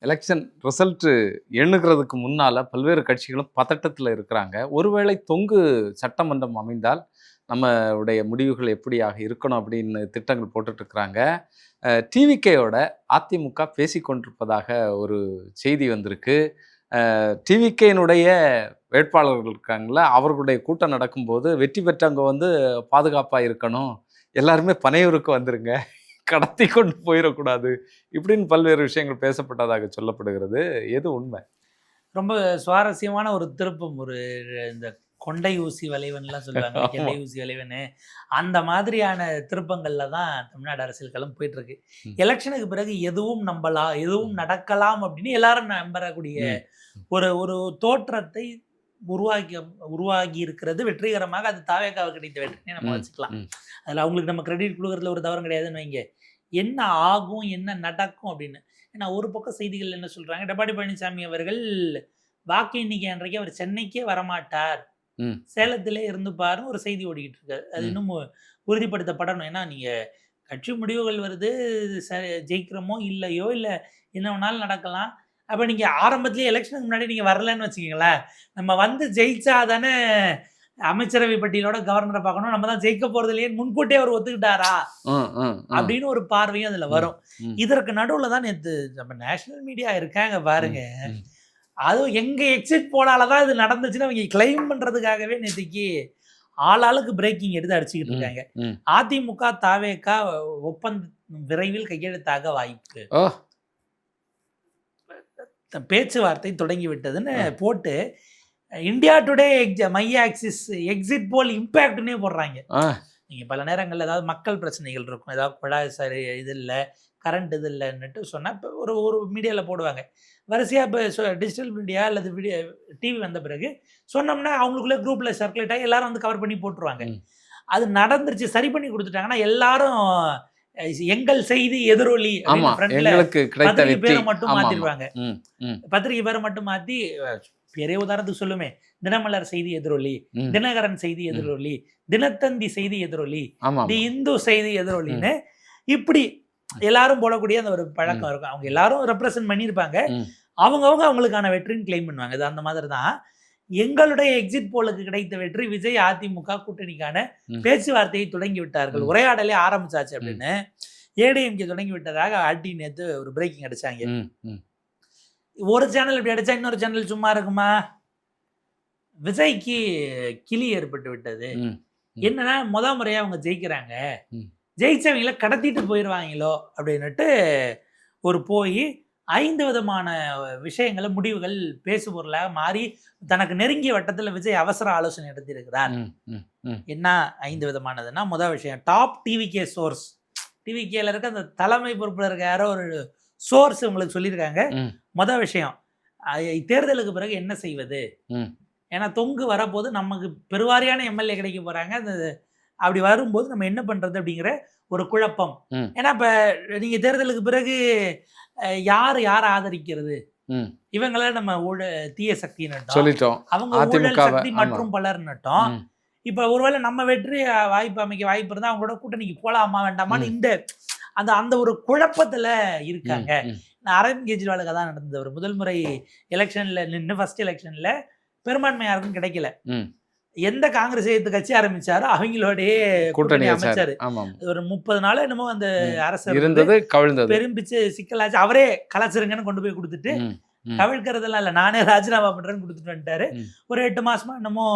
Election result எண்ணுகிறதுக்கு முன்னால பல்வேறு கட்சிகளும் பதட்டத்தில் இருக்கிறாங்க. ஒருவேளை தொங்கு சட்டமன்றம் அமைந்தால் நம்முடைய முடிவுகள் எப்படியாக இருக்கணும் அப்படின்னு திட்டங்கள் போட்டுட்டு இருக்கிறாங்க. டிவிகேயோட அதிமுக பேசிக்கொண்டிருப்பதாக ஒரு செய்தி வந்திருக்கு. டிவிகேயினுடைய வேட்பாளர்கள் இருக்காங்கள, அவர்களுடைய கூட்டம் நடக்கும்போது வெற்றி பெற்றவங்க வந்து பாதுகாப்பாக இருக்கணும், எல்லாருமே பனையூருக்கு வந்துருங்க, கடத்தி கொண்டு போயிடக்கூடாது, இப்படின்னு பல்வேறு விஷயங்கள் பேசப்பட்டதாக சொல்லப்படுகிறது. எது உண்மை? ரொம்ப சுவாரஸ்யமான ஒரு திருப்பம். ஒரு இந்த கொண்டை ஊசி வளைவன்லாம் சொல்லுவாங்க, கெண்டை ஊசி வளைவனு, அந்த மாதிரியான திருப்பங்கள்ல தான் தமிழ்நாடு அரசியல் களம் போயிட்டு இருக்கு. எலெக்ஷனுக்கு பிறகு எதுவும் நம்பலாம், எதுவும் நடக்கலாம் அப்படின்னு எல்லாரும் நம்பறக்கூடிய ஒரு ஒரு தோற்றத்தை உருவாகி இருக்கிறது வெற்றிகரமாக. அது தாவேக்காவுக்கு கிடைத்த வெற்றினே நம்ம வச்சுக்கலாம். அதில் அவங்களுக்கு நம்ம கிரெடிட் கொடுக்கறதுல ஒரு தவறும் கிடையாதுன்னு வைங்க. என்ன ஆகும், என்ன நடக்கும் அப்படின்னு. ஏன்னா ஒரு பக்கம் செய்திகள் என்ன சொல்றாங்க, எடப்பாடி பழனிசாமி அவர்கள் வாக்கு எண்ணிக்கை அன்றைக்கு அவர் சென்னைக்கே வரமாட்டார், சேலத்திலே இருந்துப்பாருன்னு ஒரு செய்தி ஓடிக்கிட்டு இருக்காரு. அது இன்னும் உறுதிப்படுத்தப்படணும். ஏன்னா நீங்க கட்சி முடிவுகள் வருது, ஜெயிக்கிறோமோ இல்லையோ, இல்லை என்ன வேணாலும் நடக்கலாம். அப்போ நீங்க ஆரம்பத்திலேயே எலெக்ஷனுக்கு முன்னாடி நீங்க வரலன்னு வச்சுக்கீங்களேன், நம்ம வந்து ஜெயிச்சா தானே அமைச்சரவை பட்டியலோட கவர்னரை பார்க்கணும், நம்ம தான் ஜெயிக்க போறது இல்லையே முன்கூட்டியே அவர் ஒத்துக்கிட்டாரா அப்படின்னு ஒரு பார்வையும் அதுல வரும். இதற்கு நடுவுல தான் நேற்று நம்ம நேஷனல் மீடியா இருக்காங்க பாருங்க, அதுவும் எங்க எக்ஸிட் போலாலதான் இது நடந்துச்சுன்னு அவங்க கிளைம் பண்றதுக்காகவே நேற்றுக்கு ஆளாளுக்கு பிரேக்கிங் எடுத்து அடிச்சுக்கிட்டு இருக்காங்க. அதிமுக தாவேகா ஒப்பந்தம் விரைவில் கையெழுத்தாக வாய்ப்பு, பேச்சுவார்த்தை தொடங்கி விட்டதுன்னு போட்டு India Today my Axis exit poll இம்பேக்ட்னே போடுறாங்க. நீங்கள் பல நேரங்களில் ஏதாவது மக்கள் பிரச்சனைகள் இருக்கும், ஏதாவது குழாய் சரி இது இல்லை, கரண்ட் இது இல்லைன்னுட்டு சொன்னால் இப்போ ஒரு மீடியாவில் போடுவாங்க. வரிசையாக இப்போ டிஜிட்டல் மீடியா அல்லது டிவி வந்த பிறகு சொன்னோம்னா அவங்களுக்குள்ளே குரூப்பில் சர்க்குலேட் ஆகி எல்லாரும் வந்து கவர் பண்ணி போட்டுருவாங்க. அது நடந்துருச்சு, சரி பண்ணி கொடுத்துட்டாங்கன்னா எல்லாரும் எங்கள் செய்தி எதிரொலி பத்திரிகை பேரை மட்டும் மாத்திடுவாங்க. பத்திரிகை பேரை மட்டும் மாற்றி பெரிய உதாரணத்துக்கு சொல்லுமே, தினமலர் செய்தி எதிரொலி, தினகரன் செய்தி எதிரொலி, தினத்தந்தி செய்தி எதிரொலி, தி இந்து செய்தி எதிரொலின்னு இப்படி எல்லாரும் போடக்கூடிய அந்த ஒரு பழக்கம் இருக்கும். அவங்க எல்லாரும் ரெப்ரசன்ட் பண்ணியிருப்பாங்க, அவங்கவுங்க அவங்களுக்கான வெற்றின்னு கிளைம் பண்ணுவாங்க. இது அந்த மாதிரி தான் எங்களுடைய எக்ஸிட் போலுக்கு கிடைத்த வெற்றி. விஜய் அதிமுக கூட்டணிக்கான பேச்சுவார்த்தையை தொடங்கி விட்டார்கள், உரையாடலே ஆரம்பிச்சாச்சு அப்படின்னு ஏடிஎம்கே தொடங்கி விட்டதாக ஆர்டி நேத்து ஒரு பிரேக்கிங் அடிச்சாங்க. ஒரு சேனல் இப்படி அடிச்சா இன்னொரு சேனல் சும்மா இருக்குமா? விஜய்க்கு கிளி ஏற்பட்டு விட்டது. என்னன்னா முறையா அவங்க ஜெயிக்கிறாங்க, ஜெயிச்சவங்கள கடத்திட்டு போயிடுவாங்களோ அப்படின்னுட்டு ஒரு போய் 5 விதமான விஷயங்களை முடிவுகள் பேசுபொருளாக மாறி தனக்கு நெருங்கிய வட்டத்தில் விஜய் அவசர ஆலோசனை நடத்தியிருக்கிறார். என்ன 5 விதமானதுன்னா, முதல் விஷயம் டாப் டிவிகே சோர்ஸ், டிவிகேல இருக்க அந்த தலைமை பொறுப்பில் இருக்க யாரோ ஒரு சோர்ஸ் உங்களுக்கு சொல்லியிருக்காங்க. முதல் விஷயம், தேர்தலுக்கு பிறகு என்ன செய்வது, ஏன்னா தொங்கு வரப்போது நமக்கு பெருவாரியான எம்எல்ஏ கிடைக்க போறாங்க, அந்த அப்படி வரும்போது நம்ம என்ன பண்றது அப்படிங்கிற ஒரு குழப்பம். ஏன்னா இப்ப நீங்க தேர்தலுக்கு பிறகு யார் ஆதரிக்கிறது, இவங்கள நம்ம தீய சக்தி நட்டோம், அவங்க ஊழல் சக்தி மற்றும் பலர் நட்டோம். இப்ப ஒருவேளை நம்ம வெற்றி வாய்ப்பு அமைக்க வாய்ப்பு இருந்தா அவங்களோட கூட்டணிக்கு போலாமா வேண்டாமான்னு இந்த அந்த ஒரு குழப்பத்துல இருக்காங்க. அரவிந்த் கெஜ்ரிவாலுக்கு தான் நடந்தது. ஒரு முதல் முறை எலெக்ஷன்ல நின்று ஃபர்ஸ்ட் எலெக்ஷன்ல பெரும்பான்மை யாருக்கும் கிடைக்கல. எந்த காங்கிரஸ் எதிர்த்து கட்சி ஆரம்பிச்சாரோ அவங்களோடய கூட்டணி அமைச்சாரு. ஒரு 30 நாள் என்னமோ அந்த அரசு இருந்தது, பெரும்பிச்சு சிக்கலாச்சு, அவரே கலைச்சிருங்கன்னு கொண்டு போய் கொடுத்துட்டு, கவிழ்க்கிறதெல்லாம் இல்லை நானே ராஜினாமா பண்றேன்னு கொடுத்துட்டு வந்துட்டாரு. ஒரு 8 மாசமா என்னமோ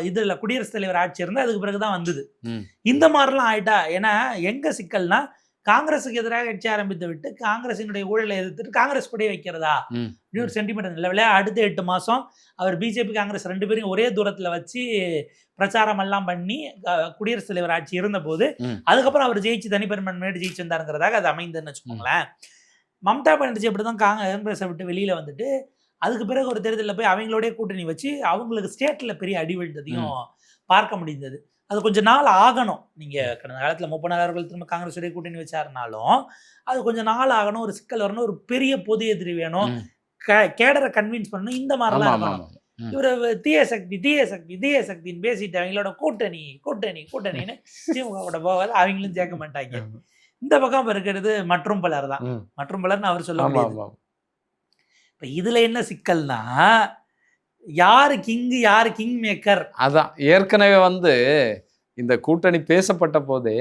இதுல குடியரசுத் தலைவர் ஆட்சி இருந்தா அதுக்கு பிறகுதான் வந்தது. இந்த மாதிரிலாம் ஆயிட்டா, ஏன்னா எங்க சிக்கல்னா காங்கிரஸுக்கு எதிராக கட்சி ஆரம்பித்து விட்டு காங்கிரசினுடைய ஊழலை எதிர்த்துட்டு காங்கிரஸ் கூட வைக்கிறதா அப்படின்னு ஒரு சென்டிமெண்ட் இல்லை. அடுத்த 8 மாசம் அவர் பிஜேபி காங்கிரஸ் 2 பேரையும் ஒரே தூரத்துல வச்சு பிரச்சாரம் எல்லாம் பண்ணி குடியரசுத் தலைவர் ஆட்சி இருந்த போது அதுக்கப்புறம் அவர் ஜெயிச்சு தனிப்பெரும்பான்மையோடு ஜெயிச்சு வந்தாருங்கிறதாக அது அமைந்ததுன்னு வச்சுக்கோங்களேன். மம்தா பானர்ஜி அப்படிதான் காங்கிரஸை விட்டு வெளியில வந்துட்டு அதுக்கு பிறகு ஒரு தேர்தலில் போய் அவங்களோடய கூட்டணி வச்சு அவங்களுக்கு ஸ்டேட்ல பெரிய அடி விழுந்ததையும் பார்க்க முடிந்தது. அது கொஞ்சம் நாள் ஆகணும். நீங்கள் கடந்த காலத்தில் மூப்பனார் அவர்கள் திரும்ப காங்கிரஸுடைய கூட்டணி வச்சாருனாலும் அது கொஞ்சம் நாள் ஆகணும், ஒரு சிக்கல் வரணும், ஒரு பெரிய பொது எதிரி வேணும், கேடரை கன்வின்ஸ் பண்ணணும், இந்த மாதிரிலாம் இருக்கணும். இவர் தீய சக்தின்னு பேசிட்டு அவங்களோட கூட்டணின்னு திமுக கூட போகாது, அவங்களும் சேர்க்க மாட்டாங்க. இந்த பக்கம் இருக்கிறது மற்றும் பலர் தான். மற்றும் பலர்னு அவர் சொல்ல முடியாது. இப்ப இதுல என்ன சிக்கல்னா, யாரு கிங்கு யாரு கிங் மேக்கர்? அதான் ஏற்கனவே இந்த கூட்டணி பேசப்பட்ட போதே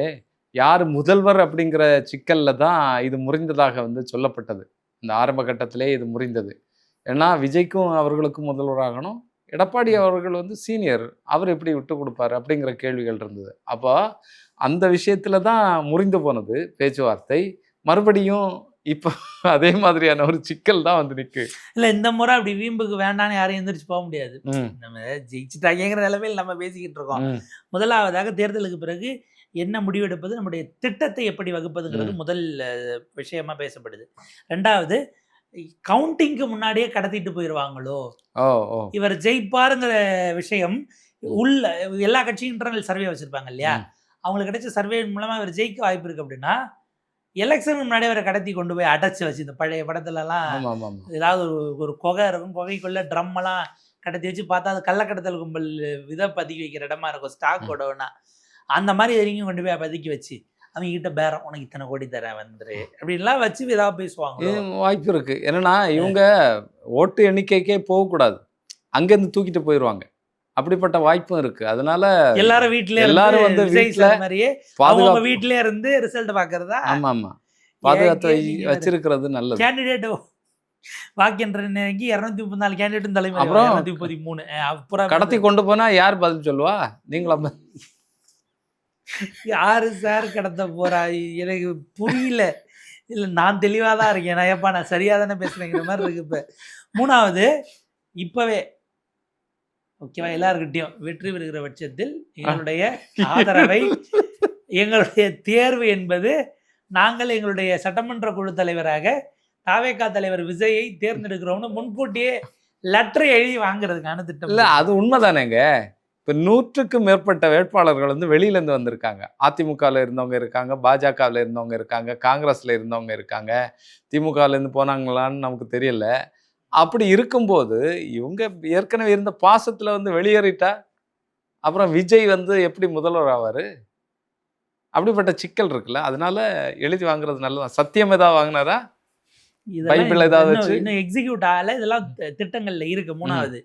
யார் முதல்வர் அப்படிங்கிற சிக்கல்ல தான் இது முறிந்ததாக சொல்லப்பட்டது. இந்த ஆரம்ப கட்டத்திலே இது முறிந்தது. ஏன்னா விஜய்க்கும் அவர்களுக்கும் முதல்வராகணும், எடப்பாடி அவர்கள் சீனியர், அவர் எப்படி விட்டு கொடுப்பாரு அப்படிங்கிற கேள்விகள் இருந்தது. அப்போ அந்த விஷயத்துல தான் முறிந்து போனது பேச்சுவார்த்தை. மறுபடியும் இப்போ அதே மாதிரியான ஒரு சிக்கல் தான் நிற்கு. இல்ல இந்த முறை அப்படி வீம்புக்கு வேண்டான்னு யாரும் எந்திரிச்சு போக முடியாது. நம்ம ஜெயிச்சுட்டாங்கிற நிலைமையில் நம்ம பேசிக்கிட்டு இருக்கோம். முதலாவதாக தேர்தலுக்கு பிறகு என்ன முடிவெடுப்பது, நம்முடைய திட்டத்தை எப்படி வகுப்பதுங்கிறது முதல் விஷயமா பேசப்படுது. ரெண்டாவது, கவுண்டிங்க்கு முன்னாடியே கடத்திட்டு போயிடுவாங்களோ, இவர் ஜெயிப்பாருங்கிற விஷயம் உள்ள எல்லா கட்சியும் இன்டர்னல் சர்வே வச்சிருப்பாங்க இல்லையா, அவங்களுக்கு கிடைச்ச சர்வே மூலமா இவர் ஜெயிக்க வாய்ப்பு இருக்கு அப்படின்னா எலெக்ஷனுக்கு முன்னாடி அவரை கடத்தி கொண்டு போய் அடைச்சி வச்சு, இந்த பழைய படத்துலலாம் ஏதாவது ஒரு குகை இருக்கும், குகைக்குள்ள ட்ரம் எல்லாம் கடத்தி வச்சு பார்த்தா அது கள்ளக்கடத்தல் கும்பல் பதுக்கி வைக்கிற இடமா இருக்கும், ஸ்டாக் ஓடவுனா அந்த மாதிரி எதையும் கொண்டு போய் பதுக்கி வச்சு அவங்க கிட்ட பேரம், உனக்கு இத்தனை கோடி தரேன் வந்துரு அப்படின்லாம் வச்சு ஏதாவது பேசுவாங்க. வாய்ப்பு இருக்கு. என்னன்னா இவங்க ஓட்டு எண்ணிக்கைக்கே போகக்கூடாது, அங்கேருந்து தூக்கிட்டு போயிடுவாங்க, அப்படிப்பட்ட வாய்ப்பும் இருக்கு. அதனால எல்லாரும் வீட்டுல மாதிரியே பாதுகாப்பு வீட்லயே இருந்து ரிசல்ட் பாக்குறதா. ஆமா ஆமா, பாதுகாத்து வச்சிருக்கிறது நல்லது. கேண்டிடேட் வாக்கின்ற 234 கேண்டிடேட் தலைமை, அப்புறம் 233 அப்புறம் கடத்தி கொண்டு போனா யார் பதில் சொல்லுவா? நீங்களா? யாரு சார் கடத்த போறா? எனக்கு புரியல. இல்ல நான் தெளிவாதான் இருக்கேன், நான் சரியா தானே பேசுறேங்கிற மாதிரி இருக்கு. இப்ப மூணாவது, இப்பவே ஓகேவா, எல்லாருக்கிட்டையும் வெற்றி பெறுகிற பட்சத்தில் எங்களுடைய ஆதரவை, எங்களுடைய தேர்வு என்பது நாங்கள் எங்களுடைய சட்டமன்ற குழு தலைவராக தாவேகா தலைவர் விஜயை தேர்ந்தெடுக்கிறோம்னு முன்கூட்டியே லெட்டர் எழுதி வாங்குறதுக்கான திட்டம். இல்ல அது உண்மைதானேங்க. இப்போ 100க்கும் மேற்பட்ட வேட்பாளர்கள் வெளியிலேருந்து வந்திருக்காங்க. அதிமுகவில் இருந்தவங்க இருக்காங்க, பாஜகவில் இருந்தவங்க இருக்காங்க, காங்கிரஸில் இருந்தவங்க இருக்காங்க, திமுகலேருந்து போனாங்களான்னு நமக்கு தெரியல. அப்படி இருக்கும்போது இவங்க ஏற்கனவே இருந்த பாசத்தில் வெளியேறிட்டா அப்புறம் விஜய் எப்படி முதல்வர் ஆவார்? அப்படிப்பட்ட சிக்கல் இருக்குல்ல. அதனால எழுதி வாங்குறது நல்லதான். சத்தியம் ஏதாவது வாங்கினாரா? பைபிள் ஏதாவது வச்சு இன்னும் எக்ஸிக்யூட் ஆகல. இதெல்லாம் திட்டங்கள்ல இருக்கு. மூணாவது.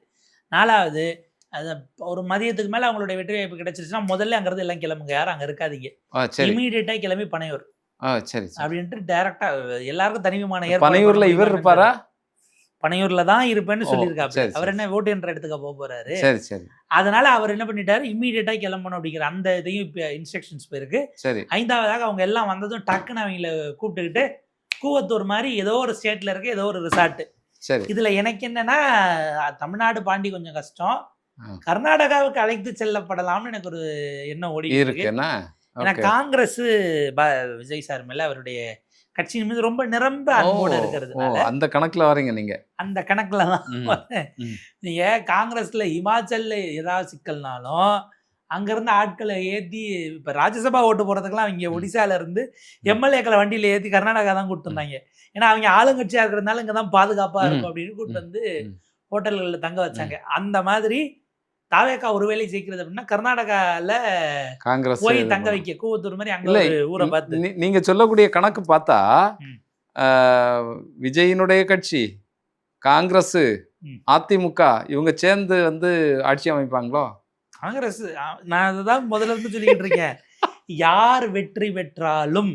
நாலாவது, அது ஒரு மதியத்துக்கு மேல அவங்களுடைய வெற்றி வாய்ப்பு கிடைச்சிருச்சுன்னா முதல்ல அங்கிருந்து எல்லாம் கிளம்புங்க, யாரும் அங்க இருக்காதீங்க, இமீடியட்டா கிளம்பி பனையூர் அப்படின்ட்டு டைரக்டா எல்லாருக்கும் தனிவிமான ஏற்பாடு. பனையூர்ல இவர் இருப்பாரா? பனையூர்ல தான் இருப்பேன்னு சொல்லியிருக்காரு. அவர் என்ன ஓட்டு என்ற இடத்துக்கு போக போறாரு. அதனால அவர் என்ன பண்ணிட்டாரு, இமீடியட்டா கிளம்பணும் அப்படிங்கிற அந்த இதையும் இப்ப இன்ஸ்ட்ரக்ஷன்ஸ் போயிருக்கு. ஐந்தாவதாக அவங்க எல்லாம் வந்ததும் டக்குன்னு அவங்கள கூப்பிட்டுக்கிட்டு கூவத்தூர் மாதிரி ஏதோ ஒரு ஸ்டேட்ல இருக்க ஏதோ ஒரு ரிசார்ட். இதுல எனக்கு என்னன்னா, தமிழ்நாடு பாண்டி கொஞ்சம் கஷ்டம், கர்நாடகாவுக்கு அழைத்து செல்லப்படலாம்னு எனக்கு ஒரு எண்ணம் ஓடி இருக்கு. ஏன்னா காங்கிரஸ் விஜய் சார் மேல அவருடைய கட்சியின் மீது ரொம்ப நிரம்ப அன்போடு இருக்கிறதுனால அந்த கணக்குல வரீங்க நீங்க. அந்த கணக்குல தான் நீங்க காங்கிரஸ்ல இமாச்சல்ல ஏதாவது சிக்கல்னாலும் அங்க இருந்து ஆட்களை ஏத்தி, இப்ப ராஜ்யசபா ஓட்டு போறதுக்கெல்லாம் அவங்க ஒடிசால இருந்து எம்எல்ஏக்களை வண்டியில ஏத்தி கர்நாடகா தான் கூப்பிட்டு வந்தாங்க. ஏன்னா அவங்க ஆளுங்கட்சியா இருக்கிறதுனால இங்கதான் பாதுகாப்பா இருக்கும் அப்படின்னு கூப்பிட்டு வந்து ஹோட்டல்கள்ல தங்க வச்சாங்க. அந்த மாதிரி தாவேகா ஒருவேளை ஜெயிக்கிறது அப்படின்னா கர்நாடகால காங்கிரஸ் போய் தங்க வைக்க கூவத்தூர் மாதிரி அங்க ஊரை பார்த்து. நீங்க சொல்லக்கூடிய கணக்கு பார்த்தா விஜயினுடைய கட்சி, காங்கிரஸ், அதிமுக இவங்க சேர்ந்து ஆட்சி அமைப்பாங்களோ? காங்கிரஸ், நான் அதுதான் முதல்ல இருந்து சொல்லிக்கிட்டு இருக்கேன், யார் வெற்றி பெற்றாலும்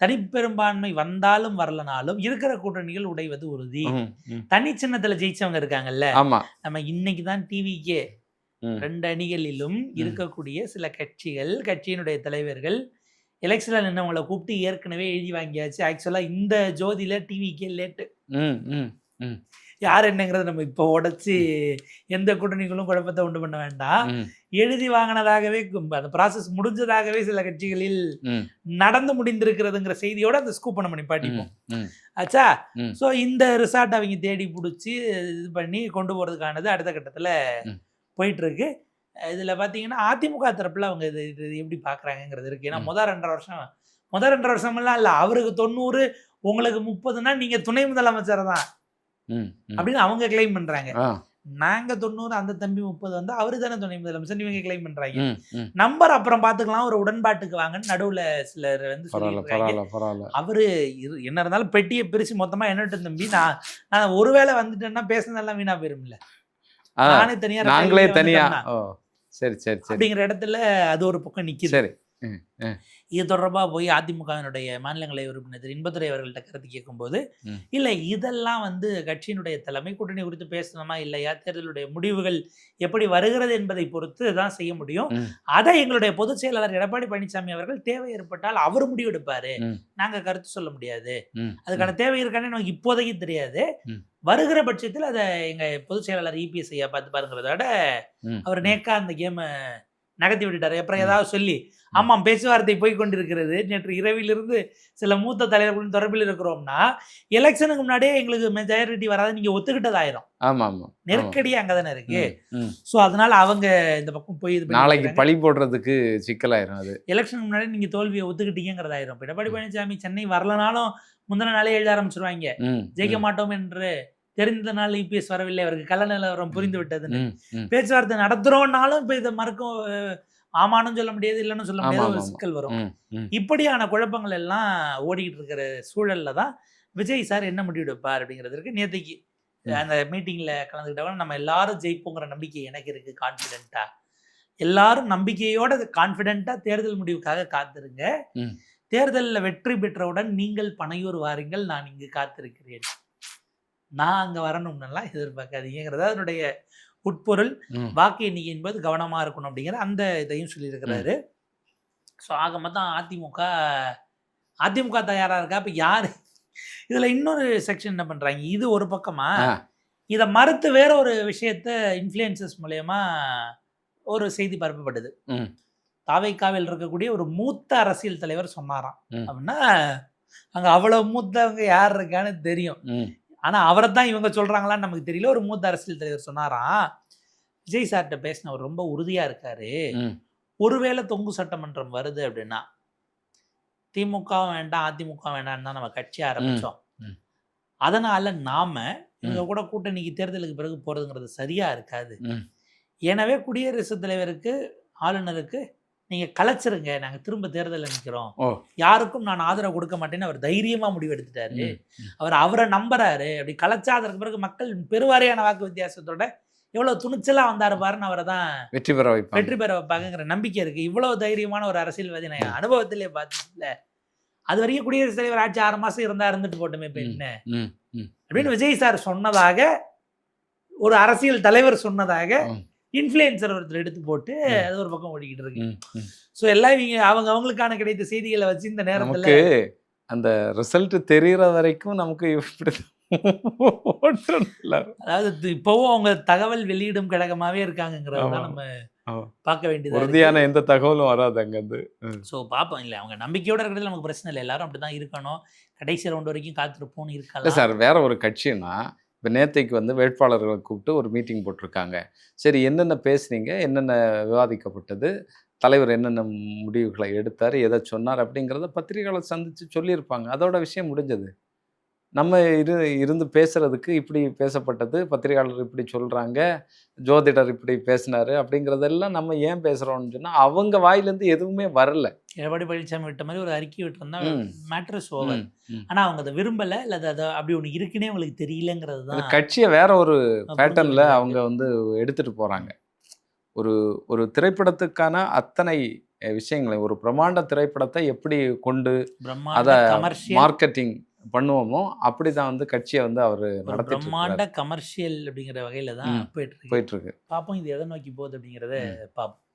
தனிப்பெரும்பான்மை வந்தாலும் வரலனாலும் இருக்கிற கூட்டணிகள் உடைவது உறுதி. தனி சின்னத்துல ஜெயிச்சவங்க இருக்காங்கல்ல, நம்ம இன்னைக்குதான் டிவிக்கே 2 அணிகளிலும் இருக்கக்கூடிய சில கட்சிகள், கட்சியினுடைய தலைவர்கள் எலெக்ஷன்ல நின்றவங்களை கூப்பிட்டு ஏற்கனவே எழுதி வாங்கியாச்சு. ஆக்சுவலா இந்த ஜோதியில டிவிக்கே லேட்டு, யார் என்னங்கிறத நம்ம இப்போ உடைச்சு எந்த கூட்டணிகளும் குழப்பத்தை உண்டு பண்ண வேண்டாம். எழுதி வாங்கினதாகவே அந்த ப்ராசஸ் முடிஞ்சதாகவே சில கட்சிகளில் நடந்து முடிந்திருக்கிறதுங்கிற செய்தியோட அந்த ஸ்கூப் நம்ம நிப்பாட்டிப்போம். ஆச்சா. ஸோ இந்த ரிசார்ட் அவங்க தேடி பிடிச்சி இது பண்ணி கொண்டு போறதுக்கானது அடுத்த கட்டத்துல போயிட்டு இருக்கு. இதுல பாத்தீங்கன்னா அதிமுக தரப்புல அவங்க இது எப்படி பாக்குறாங்கிறது இருக்கு. ஏன்னா முதல் 2.5 வருஷமெல்லாம் இல்ல, அவருக்கு 90 உங்களுக்கு 30ன்னா நீங்க துணை முதலமைச்சர் தான் அப்படின்னு அவங்க கிளைம் பண்றாங்க. நாங்க 90 அந்த தம்பி 30 வந்து அவரு தானே துணை முதலமைச்சர் இவங்க கிளைம் பண்றாங்க. நம்பர் அப்புறம் பாத்துக்கலாம், ஒரு உடன்பாட்டுக்கு வாங்கன்னு நடுவுல சிலர் வந்து சொல்லியிருக்காங்க. அவரு என்ன இருந்தாலும் பெட்டியை பிரிச்சு மொத்தமா என்னட்டு தம்பி, நான் ஒருவேளை வந்துட்டேன்னா பேசுனதெல்லாம் வீணா போயிரும்ல, நானே தனியா நாங்களே தனியா சரி சரி சரி அப்படிங்கிற இடத்துல அது ஒரு பக்கம் நிக்குது. சரி. இது தொடர்பாக போய் அதிமுகவினுடைய மாநிலங்களவை உறுப்பினர் இன்பதுரை அவர்கள்ட்ட கருத்து கேட்கும்போது, இல்லை இதெல்லாம் வந்து கட்சியினுடைய தலைமை கூட்டணி குறித்து பேசணுமா இல்லையா, தேர்தலுடைய முடிவுகள் எப்படி வருகிறது என்பதை பொறுத்து தான் செய்ய முடியும். அதை எங்களுடைய பொதுச் செயலாளர் எடப்பாடி பழனிசாமி அவர்கள் தேவை ஏற்பட்டால் அவர் முடிவெடுப்பாரு, நாங்க கருத்து சொல்ல முடியாது. அதுக்கான தேவை இருக்கானே நமக்கு இப்போதைக்கு தெரியாது. வருகிற பட்சத்தில் அதை எங்க பொதுச் செயலாளர் இபிஎஸ் ஐயா பார்த்து பாருங்கிறத விட அவர் நேக்கா அந்த கேமை நகர்த்தி விட்டுட்டாரு. அப்புறம் ஏதாவது சொல்லி ஆமாம் பேச்சுவார்த்தை போய் கொண்டிருக்கிறது, நேற்று இரவிலிருந்து சில மூத்த தலைவர்களுடன் தொடர்பில் இருக்கிறோம்னா எலெக்ஷனுக்கு முன்னாடியே எங்களுக்கு மெஜாரிட்டி வராது நீங்க ஒத்துக்கிட்டதாயிரும். ஆமா ஆமா, நெருக்கடியா அங்கதானே இருக்கு. சோ அதனால அவங்க இந்த பக்கம் போய் இது நாளைக்கு பழி போடுறதுக்கு சிக்கலாயிரும். அது எலெக்ஷனுக்கு முன்னாடி நீங்க தோல்வியை ஒத்துக்கிட்டீங்கிறதாயிரும். எடப்பாடி பழனிசாமி சென்னை வரலனாலும் முந்தின நாளே எழுத ஆரம்பிச்சிருவாங்க, ஜெயிக்க மாட்டோம் என்று தெரிந்த நாள் இபிஎஸ் வரவில்லை, அவருக்கு கள்ள நிலவரம் புரிந்து விட்டதுன்னு. பேச்சுவார்த்தை நடத்துறோம்னாலும் இப்ப இதை மறுக்கும், ஆமானும் சொல்ல முடியாது இல்லைன்னு சொல்ல முடியாது, ஒரு சிக்கல் வரும். இப்படியான குழப்பங்கள் எல்லாம் ஓடிக்கிட்டு இருக்கிற சூழல்ல தான் விஜய் சார் என்ன முடிவு எடுப்பார் அப்படிங்கிறதுக்கு நேற்றுக்கு அந்த மீட்டிங்ல கலந்துக்கிட்டவங்க நம்ம எல்லாரும் ஜெயிப்போங்கிற நம்பிக்கை எனக்கு இருக்கு, கான்ஃபிடென்ட்டா எல்லாரும் நம்பிக்கையோட கான்ஃபிடென்ட்டா தேர்தல் முடிவுக்காக காத்திருங்க, தேர்தலில் வெற்றி பெற்றவுடன் நீங்கள் பனையூர் வாருங்கள், நான் இங்கு காத்திருக்கிறேன், நான் அங்க வரணும்னுலாம் எதிர்பார்க்காதீங்கிறத அதனுடைய உட்பொருள். வாக்கு எண்ணிக்கை என்பது கவனமா இருக்கணும் அப்படிங்கிற அந்த இதையும் சொல்லியிருக்கிறாரு. ஸோ ஆக மொத்தம் அதிமுக தயாரா இருக்கா. இப்ப யாரு இதுல இன்னொரு செக்ஷன் என்ன பண்றாங்க, இது ஒரு பக்கமா, இதை மறுத்து வேற ஒரு விஷயத்த இன்ஃப்ளூயன்சஸ் மூலயமா ஒரு செய்தி பரப்பப்படுது. தாவைக்காவில் இருக்கக்கூடிய ஒரு மூத்த அரசியல் தலைவர் சொன்னாராம் அப்படின்னா, அங்க அவ்வளவு மூத்தவங்க யார் இருக்கான்னு தெரியும், ஆனா அவரை தான் இவங்க சொல்றாங்களான்னு நமக்கு தெரியல. ஒரு மூத்த அரசியல் தலைவர் சொன்னாராம், விஜய் சார்கிட்ட பேசினவர் ரொம்ப உறுதியா இருக்காரு, ஒருவேளை தொங்கு சட்டமன்றம் வருது அப்படின்னா திமுகவும் வேண்டாம் அதிமுக வேண்டாம்னு தான் நம்ம கட்சி ஆரம்பிச்சோம், அதனால நாம இவங்க கூட கூட்டணிக்கு தேர்தலுக்கு பிறகு போறதுங்கிறது சரியா இருக்காது, எனவே குடியரசுத் தலைவருக்கு ஆளுநருக்கு நீங்க கலைச்சிருங்க, நாங்க திரும்ப தேர்தல் நிற்கிறோம், யாருக்கும் நான் ஆதரவு கொடுக்க மாட்டேன்னு அவர் தைரியமா முடிவு எடுத்துட்டாரு. அவரை நம்புறாரு. அப்படி கலைச்சா அதற்கு பிறகு மக்கள் பெருவாரியான வாக்கு வித்தியாசத்தோட எவ்வளவு துணிச்சலா வந்தாரு பாருன்னு அவரை தான் வெற்றி பெற வைப்பாங்கிற நம்பிக்கை இருக்கு. இவ்வளவு தைரியமான ஒரு அரசியல்வாதி நான் அனுபவத்திலே பார்த்ததில்ல. அது வரைக்கும் குடியரசுத் தலைவர் ஆட்சி 6 மாசம் இருந்துட்டு போட்டுமே இப்ப என்ன அப்படின்னு விஜய் சார் சொன்னதாக, ஒரு அரசியல் தலைவர் சொன்னதாக இன்ஃப்ளூயன்சர் ஒருத்தர் எடுத்து போட்டு அது ஒரு பக்கம் ஓடிக்கிட்டு இருக்கு. ஸோ எல்லாம் இவங்க அவங்களுக்கான கிடைத்த செய்திகளை வச்சு இந்த நேரத்துல அந்த ரிசல்ட் தெரியற வரைக்கும் நமக்கு அதாவது இப்பவும் அவங்க தகவல் வெளியிடும் கழகமாவே இருக்காங்கிறதான் நம்ம பார்க்க வேண்டியது. உறுதியான எந்த தகவலும் வராது அங்கேருந்து. ஸோ பார்ப்போம். இல்லை அவங்க நம்பிக்கையோட இருக்கிறது நமக்கு பிரச்சனை இல்லை, எல்லாரும் அப்படிதான் இருக்கணும், கடைசி ரவுண்ட் வரைக்கும் காத்திருப்போம்னு இருக்கலாம். சார் வேற ஒரு கட்சின்னா இப்போ நேற்றைக்கு வந்து வேட்பாளர்களை கூப்பிட்டு ஒரு மீட்டிங் போட்டிருக்காங்க. சரி என்னென்ன பேசுனீங்க, என்னென்ன விவாதிக்கப்பட்டது, தலைவர் என்னென்ன முடிவுகளை எடுத்தார், எதை சொன்னார் அப்படிங்கிறத பத்திரிகையாளர் சந்தித்து சொல்லியிருப்பாங்க. அதோட விஷயம் முடிஞ்சது. நம்ம இருந்து பேசுறதுக்கு இப்படி பேசப்பட்டது, பத்திரிகையாளர் இப்படி சொல்கிறாங்க, ஜோதிடர் இப்படி பேசினாரு அப்படிங்கிறதெல்லாம் நம்ம ஏன் பேசுகிறோம்னு சொன்னால் அவங்க வாயிலேருந்து எதுவுமே வரல. எடப்பாடி பழனிசாமி விட்ட மாதிரி ஒரு அறிக்கை விட்டுருந்தா மேட்ரஸ் ஓவர். ஆனால் அவங்க அதை விரும்பலை, இல்லை அதை அப்படி ஒன்று இருக்குன்னே அவங்களுக்கு தெரியலங்கிறது தான். கட்சியை வேற ஒரு பேட்டர்னில் அவங்க வந்து எடுத்துகிட்டு போகிறாங்க. ஒரு திரைப்படத்துக்கான அத்தனை விஷயங்களை, ஒரு பிரம்மாண்ட திரைப்படத்தை எப்படி கொண்டு அதை மார்க்கெட்டிங் பண்ணுவோமோ அப்படிதான் வந்து கட்சியை வந்து அவர் பிரம்மாண்ட கமர்ஷியல் அப்படிங்கிற வகையில தான் போயிட்டு இருக்கு. பார்ப்போம் இது எதை நோக்கி போகுது அப்படிங்கிறத பார்ப்போம்.